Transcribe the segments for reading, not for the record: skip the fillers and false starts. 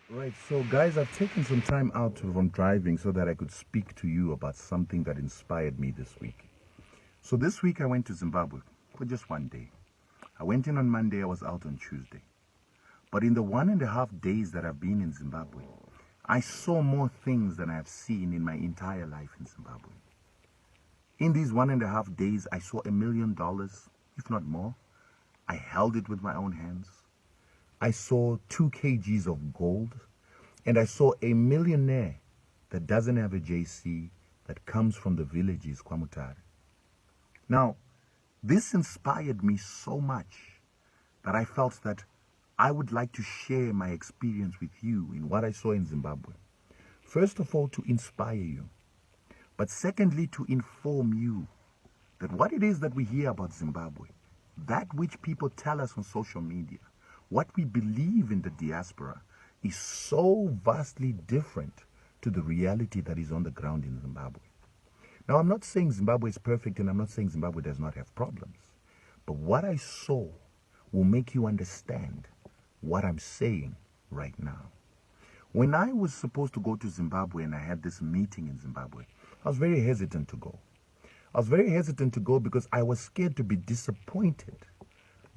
Right, so guys, I've taken some time out from driving so that I could speak to you about something that inspired me this week. So this week I went to Zimbabwe for just one day. I went in on Monday, I was out on Tuesday. But in the 1.5 days that I've been in Zimbabwe, I saw more things than I have seen in my entire life in Zimbabwe. In these 1.5 days, I saw $1 million, if not more. I held it with my own hands. I saw 2 kgs of gold. And I saw a millionaire that doesn't have a JC, that comes from the villages, Kwamutare. Now, this inspired me so much that I felt that I would like to share my experience with you in what I saw in Zimbabwe. First of all, to inspire you. But secondly, to inform you that what it is that we hear about Zimbabwe, that which people tell us on social media, what we believe in the diaspora, is so vastly different to the reality that is on the ground in Zimbabwe. Now, I'm not saying Zimbabwe is perfect, and I'm not saying Zimbabwe does not have problems. But what I saw will make you understand what I'm saying right now. When I was supposed to go to Zimbabwe and I had this meeting in Zimbabwe, I was very hesitant to go. I was very hesitant to go because I was scared to be disappointed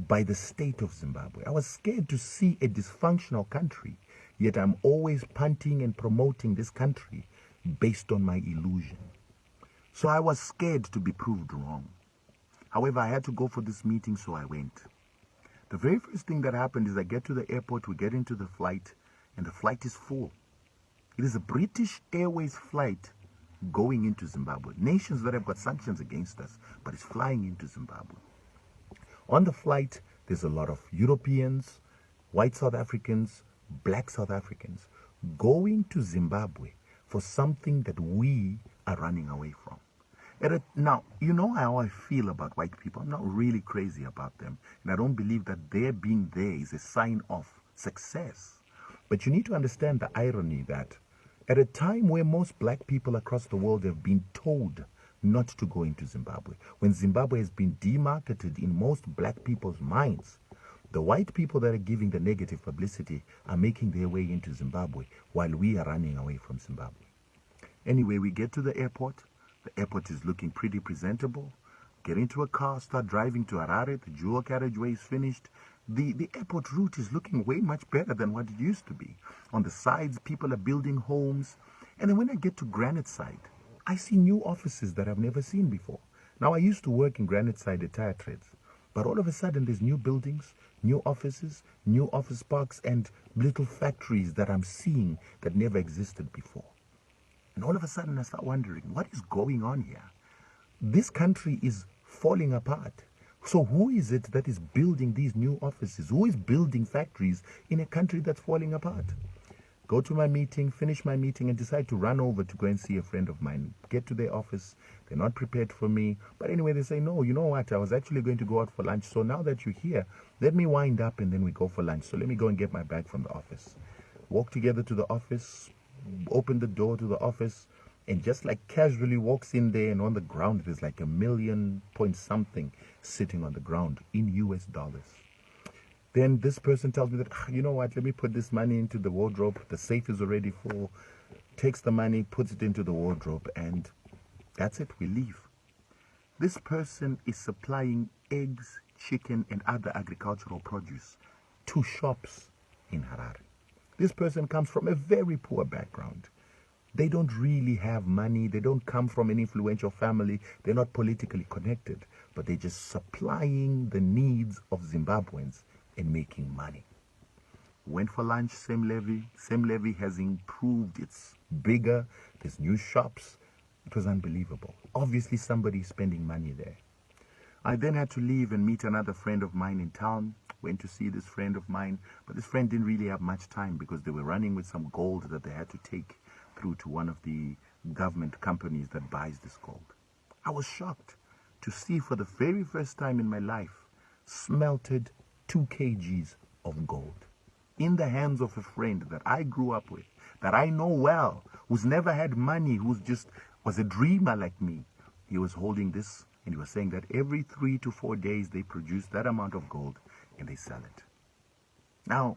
by the state of Zimbabwe. I was scared to see a dysfunctional country, yet I'm always punting and promoting this country based on my illusion. So I was scared to be proved wrong. However, I had to go for this meeting, so I went. The very first thing that happened is I get to the airport, we get into the flight, and the flight is full. It is a British Airways flight going into Zimbabwe. Nations that have got sanctions against us, but it's flying into Zimbabwe. On the flight, there's a lot of Europeans, white South Africans, black South Africans going to Zimbabwe for something that we are running away from. Now, you know how I feel about white people. I'm not really crazy about them, and I don't believe that their being there is a sign of success. But you need to understand the irony that at a time where most black people across the world have been told not to go into Zimbabwe, when Zimbabwe has been demarketed in most black people's minds, the white people that are giving the negative publicity are making their way into Zimbabwe while we are running away from Zimbabwe. Anyway, we get to the airport. The airport is looking pretty presentable. Get into a car, start driving to Harare. The dual carriageway is finished. The airport route is looking way much better than what it used to be. On the sides, people are building homes. And then when I get to Granite Side, I see new offices that I've never seen before. Now, I used to work in Granite Side at Tire Trades, but all of a sudden there's new buildings, new offices, new office parks, and little factories that I'm seeing that never existed before. And all of a sudden I start wondering, what is going on here? This country is falling apart. So who is it that is building these new offices? Who is building factories in a country that's falling apart? Go to my meeting, finish my meeting, and decide to run over to go and see a friend of mine. Get to their office. They're not prepared for me. But anyway, they say, no, you know what? I was actually going to go out for lunch. So now that you're here, let me wind up and then we go for lunch. So let me go and get my bag from the office. Walk together to the office, open the door to the office, and just like casually walks in there, and on the ground there's like $1 million point something sitting on the ground in US dollars. Then this person tells me that, you know what, let me put this money into the wardrobe. The safe is already full. Takes the money, puts it into the wardrobe, and that's it, we leave. This person is supplying eggs, chicken, and other agricultural produce to shops in Harare. This person comes from a very poor background. They don't really have money. They don't come from an influential family. They're not politically connected, but they're just supplying the needs of Zimbabweans and making money. Went for lunch, same levy. Same levy has improved. It's bigger. There's new shops. It was unbelievable. Obviously, somebody is spending money there. I then had to leave and meet another friend of mine in town. Went to see this friend of mine, but this friend didn't really have much time because they were running with some gold that they had to take through to one of the government companies that buys this gold. I was shocked to see for the very first time in my life smelted 2 kgs of gold in the hands of a friend that I grew up with, that I know well, who's never had money, who's just was a dreamer like me. He was holding this and he was saying that every 3 to 4 days they produce that amount of gold and they sell it. Now,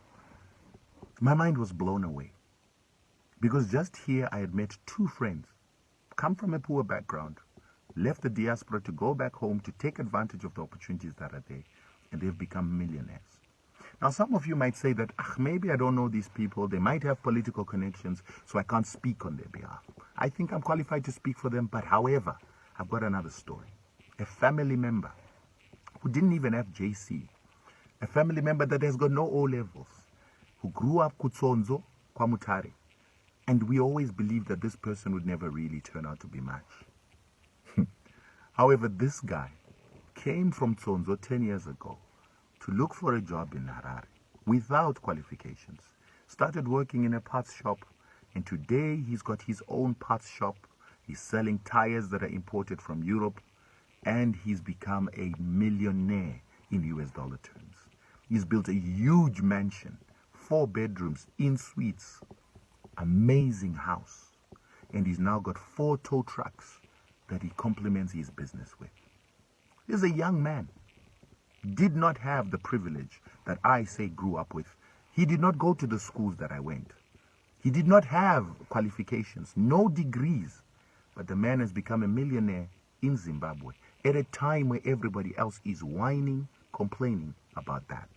My mind was blown away. Because just here I had met two friends, come from a poor background, left the diaspora to go back home to take advantage of the opportunities that are there, and they've become millionaires. Now, some of you might say that, maybe I don't know these people, they might have political connections, so I can't speak on their behalf. I think I'm qualified to speak for them, but however, I've got another story. A family member who didn't even have JC, a family member that has got no O-levels, who grew up Kutsonzo, Kwamutare, and we always believed that this person would never really turn out to be much. However, this guy came from Tsonzo 10 years ago to look for a job in Harare without qualifications. Started working in a parts shop, and today he's got his own parts shop. He's selling tires that are imported from Europe, and he's become a millionaire in US dollar terms. He's built a huge mansion, 4 bedrooms, in suites, amazing house, and he's now got 4 tow trucks that he complements his business with. He's a young man, did not have the privilege that I say grew up with. He did not go to the schools that I went. He did not have qualifications, no degrees, but the man has become a millionaire in Zimbabwe at a time where everybody else is whining, complaining about that.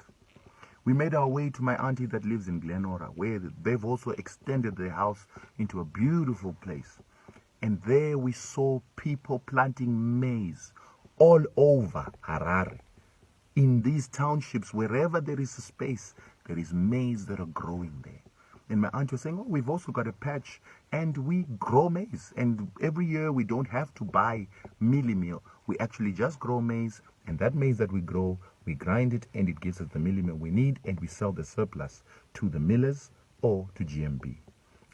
We made our way to my auntie that lives in Glenora, where they've also extended their house into a beautiful place. And there we saw people planting maize all over Harare. In these townships, wherever there is a space, there is maize that are growing there. And my aunt was saying, we've also got a patch and we grow maize. And every year we don't have to buy mealie meal. We actually just grow maize, and that maize that we grow, we grind it and it gives us the mealie meal we need, and we sell the surplus to the millers or to GMB.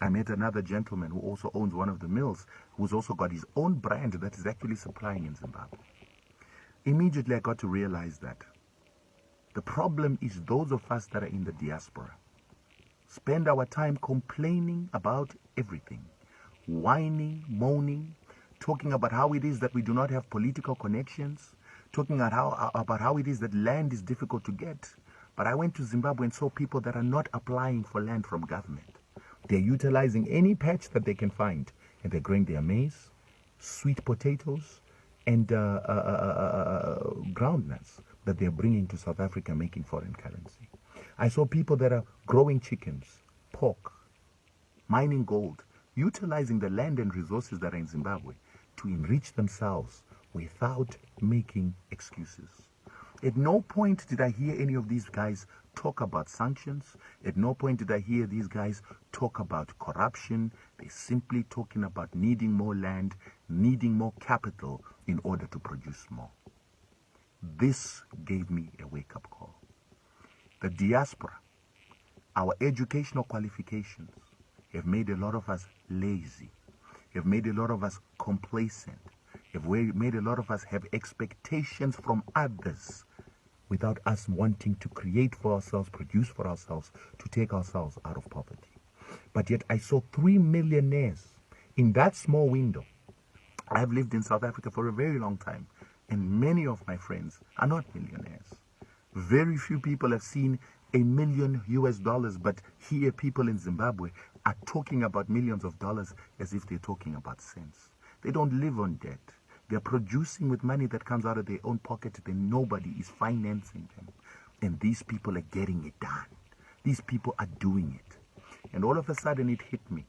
I met another gentleman who also owns one of the mills, who's also got his own brand that is actually supplying in Zimbabwe. Immediately I got to realize that the problem is those of us that are in the diaspora spend our time complaining about everything, whining, moaning, talking about how it is that we do not have political connections, talking about how it is that land is difficult to get. But I went to Zimbabwe and saw people that are not applying for land from government. They're utilizing any patch that they can find, and they're growing their maize, sweet potatoes, and groundnuts that they're bringing to South Africa, making foreign currency. I saw people that are growing chickens, pork, mining gold, utilizing the land and resources that are in Zimbabwe to enrich themselves without making excuses. At no point did I hear any of these guys talk about sanctions. At no point did I hear these guys talk about corruption. They're simply talking about needing more land, needing more capital in order to produce more. This gave me a wake-up call. The diaspora, our educational qualifications, have made a lot of us lazy, have made a lot of us complacent, have made a lot of us have expectations from others without us wanting to create for ourselves, produce for ourselves, to take ourselves out of poverty. But yet I saw 3 millionaires in that small window. I've lived in South Africa for a very long time, and many of my friends are not millionaires. Very few people have seen $1 million US, but here people in Zimbabwe are talking about millions of dollars as if they're talking about cents. They don't live on debt. They're producing with money that comes out of their own pocket, then nobody is financing them. And these people are getting it done. These people are doing it. And all of a sudden it hit me.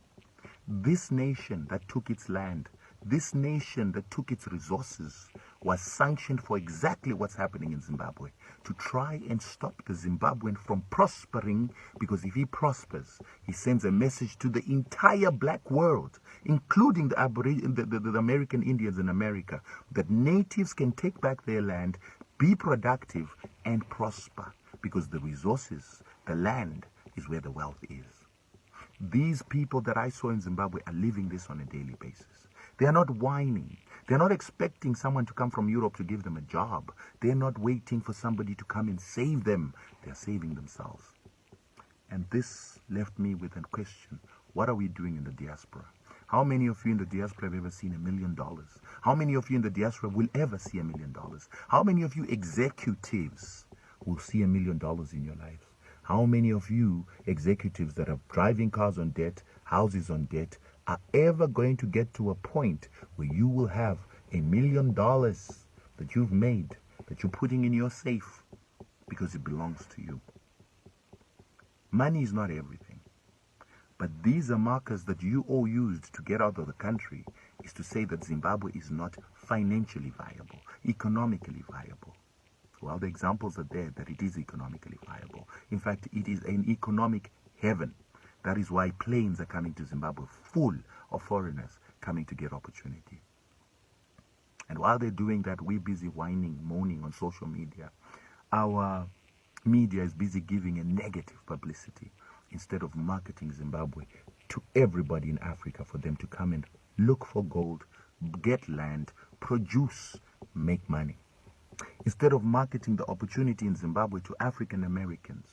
This nation that took its land, this nation that took its resources, was sanctioned for exactly what's happening in Zimbabwe, to try and stop the Zimbabwean from prospering, because if he prospers, he sends a message to the entire black world, including the American Indians in America, that natives can take back their land, be productive, and prosper, because the resources, the land, is where the wealth is. These people that I saw in Zimbabwe are living this on a daily basis. They are not whining. They're not expecting someone to come from Europe to give them a job. They're not waiting for somebody to come and save them. They're saving themselves. And this left me with a question. What are we doing in the diaspora? How many of you in the diaspora have ever seen $1 million? How many of you in the diaspora will ever see $1 million? How many of you executives will see $1 million in your lives? How many of you executives that are driving cars on debt, houses on debt, are ever going to get to a point where you will have $1 million that you've made, that you're putting in your safe because it belongs to you? Money is not everything. But these are markers that you all used to get out of the country, is to say that Zimbabwe is not financially viable, economically viable. Well, the examples are there that it is economically viable. In fact, it is an economic heaven. That is why planes are coming to Zimbabwe full of foreigners coming to get opportunity. And while they're doing that, we're busy whining, moaning on social media. Our media is busy giving a negative publicity instead of marketing Zimbabwe to everybody in Africa for them to come and look for gold, get land, produce, make money. Instead of marketing the opportunity in Zimbabwe to African Americans,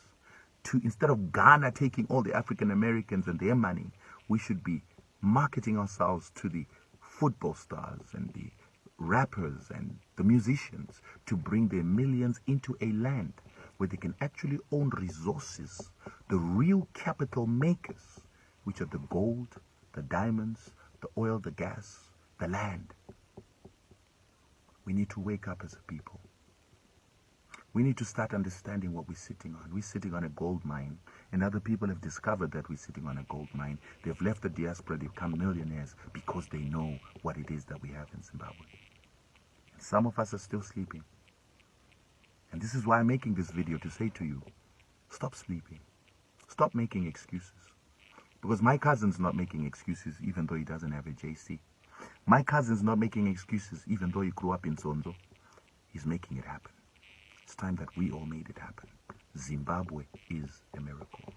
instead of Ghana taking all the African Americans and their money, we should be marketing ourselves to the football stars and the rappers and the musicians to bring their millions into a land where they can actually own resources, the real capital makers, which are the gold, the diamonds, the oil, the gas, the land. We need to wake up as a people. We need to start understanding what we're sitting on. We're sitting on a gold mine, and other people have discovered that we're sitting on a gold mine. They've left the diaspora, they've become millionaires because they know what it is that we have in Zimbabwe. And some of us are still sleeping. And this is why I'm making this video, to say to you, stop sleeping. Stop making excuses. Because my cousin's not making excuses even though he doesn't have a JC. My cousin's not making excuses even though he grew up in Sonzo. He's making it happen. It's time that we all made it happen. Zimbabwe is a miracle.